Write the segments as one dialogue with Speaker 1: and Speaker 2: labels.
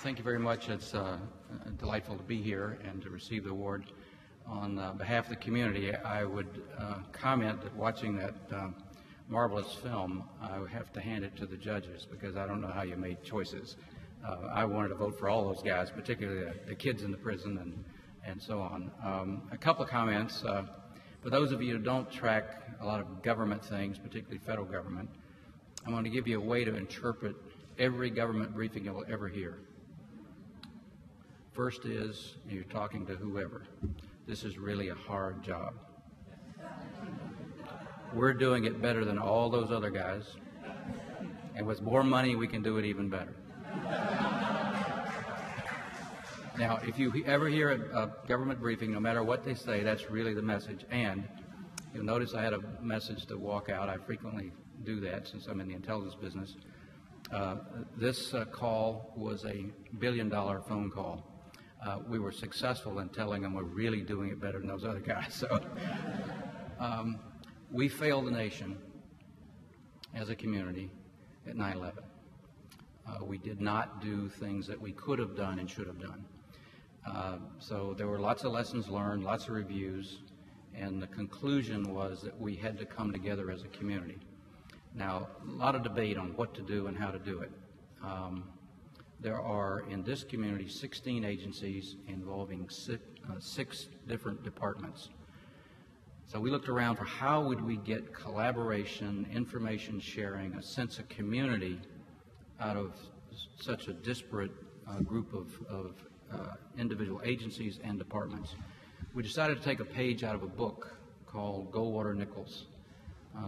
Speaker 1: Thank you very much. It's delightful to be here and to receive the award. On behalf of the community, I would comment that watching that marvelous film, I would have to hand it to the judges because I don't know how you made choices. I wanted to vote for all those guys, particularly the kids in the prison and so on. A couple of comments. For those of you who don't track a lot of government things, particularly federal government, I'm going to give you a way to interpret every government briefing you'll ever hear. First is you're talking to whoever. This is really a hard job. We're doing it better than all those other guys, and with more money we can do it even better. Now, if you ever hear a government briefing, no matter what they say, that's really the message. And you'll notice I had a message to walk out. I frequently do that since I'm in the intelligence business. This call was a billion-dollar phone call. We were successful in telling them we're really doing it better than those other guys. So we failed the nation as a community at 9/11. We did not do things that we could have done and should have done. So there were lots of lessons learned, lots of reviews, and the conclusion was that we had to come together as a community. Now, a lot of debate on what to do and how to do it. There are, in this community, 16 agencies involving six different departments. So we looked around for how would we get collaboration, information sharing, a sense of community out of such a disparate group of individual agencies and departments. We decided to take a page out of a book called Goldwater Nichols.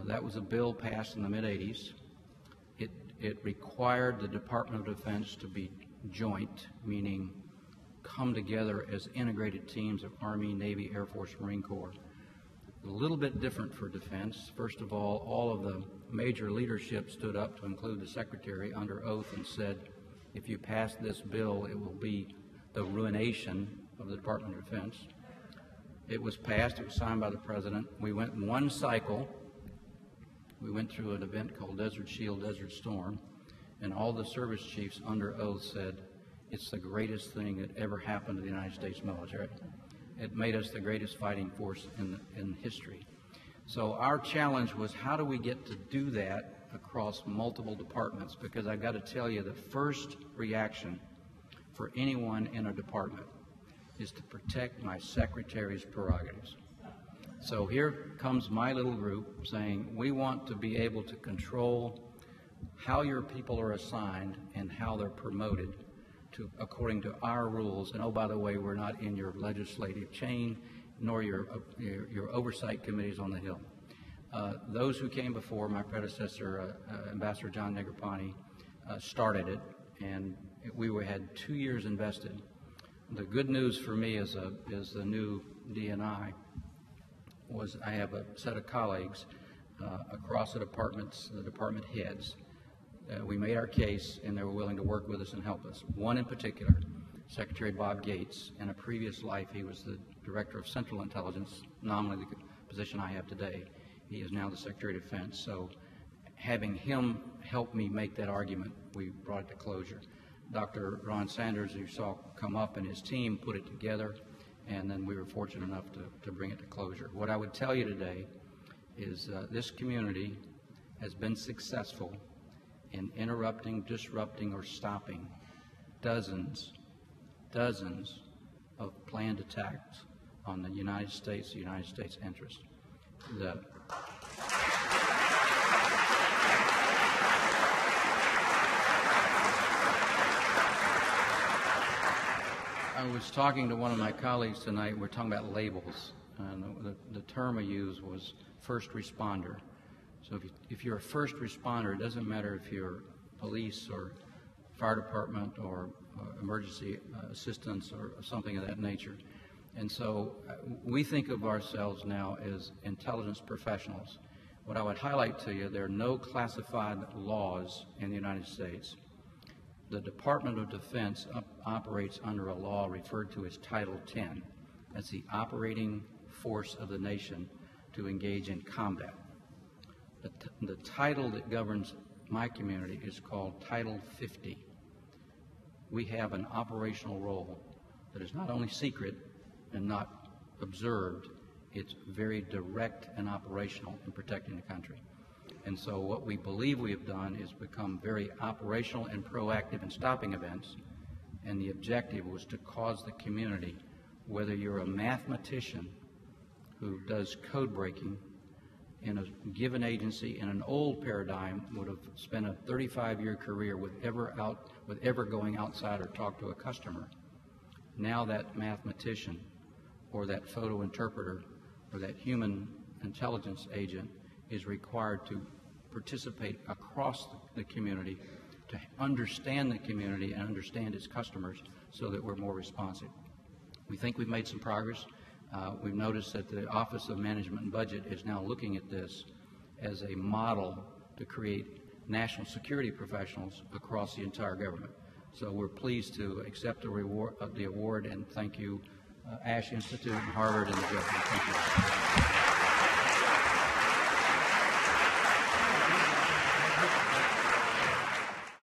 Speaker 1: That was a bill passed in the mid-'80s. It required the Department of Defense to be joint, meaning come together as integrated teams of Army, Navy, Air Force, Marine Corps. A little bit different for defense. First of all of the major leadership stood up, to include the Secretary, under oath and said, if you pass this bill, it will be the ruination of the Department of Defense. It was passed. It was signed by the President. We went in one cycle. We went through an event called Desert Shield, Desert Storm, and all the service chiefs under oath said, it's the greatest thing that ever happened to the United States military. It made us the greatest fighting force in history. So our challenge was, how do we get to do that across multiple departments? Because I've got to tell you, the first reaction for anyone in a department is to protect my secretary's prerogatives. So here comes my little group saying, we want to be able to control how your people are assigned and how they're promoted according to our rules. And oh, by the way, we're not in your legislative chain, nor your oversight committees on the Hill. Those who came before, my predecessor, Ambassador John Negroponte, started it, and we had 2 years invested. The good news for me as the new DNI was I have a set of colleagues across the departments, the department heads. We made our case, and they were willing to work with us and help us. One in particular, Secretary Bob Gates. In a previous life, he was the Director of Central Intelligence, nominally the position I have today. He is now the Secretary of Defense. So having him help me make that argument, we brought it to closure. Dr. Ron Sanders, who you saw come up, and his team put it together, and then we were fortunate enough to bring it to closure. What I would tell you today is this community has been successful in interrupting, disrupting, or stopping dozens of planned attacks on the United States interest. I was talking to one of my colleagues tonight. We're talking about labels, and the term I used was first responder. So if you're a first responder, it doesn't matter if you're police or fire department or emergency assistance or something of that nature. And so we think of ourselves now as intelligence professionals. What I would highlight to you, there are no classified laws in the United States. The Department of Defense operates under a law referred to as Title 10. That's the operating force of the nation to engage in combat. The title that governs my community is called Title 50. we have an operational role that is not only secret and not observed, it's very direct and operational in protecting the country. And so what we believe we have done is become very operational and proactive in stopping events, and the objective was to cause the community, whether you're a mathematician who does code breaking in a given agency in an old paradigm would have spent a 35-year career with ever going outside or talk to a customer. Now that mathematician or that photo interpreter or that human intelligence agent is required to participate across the community to understand the community and understand its customers so that we're more responsive. We think we've made some progress. We've noticed that the Office of Management and Budget is now looking at this as a model to create national security professionals across the entire government. So we're pleased to accept the award, and thank you, Ash Institute, and Harvard, and the government. Thank you.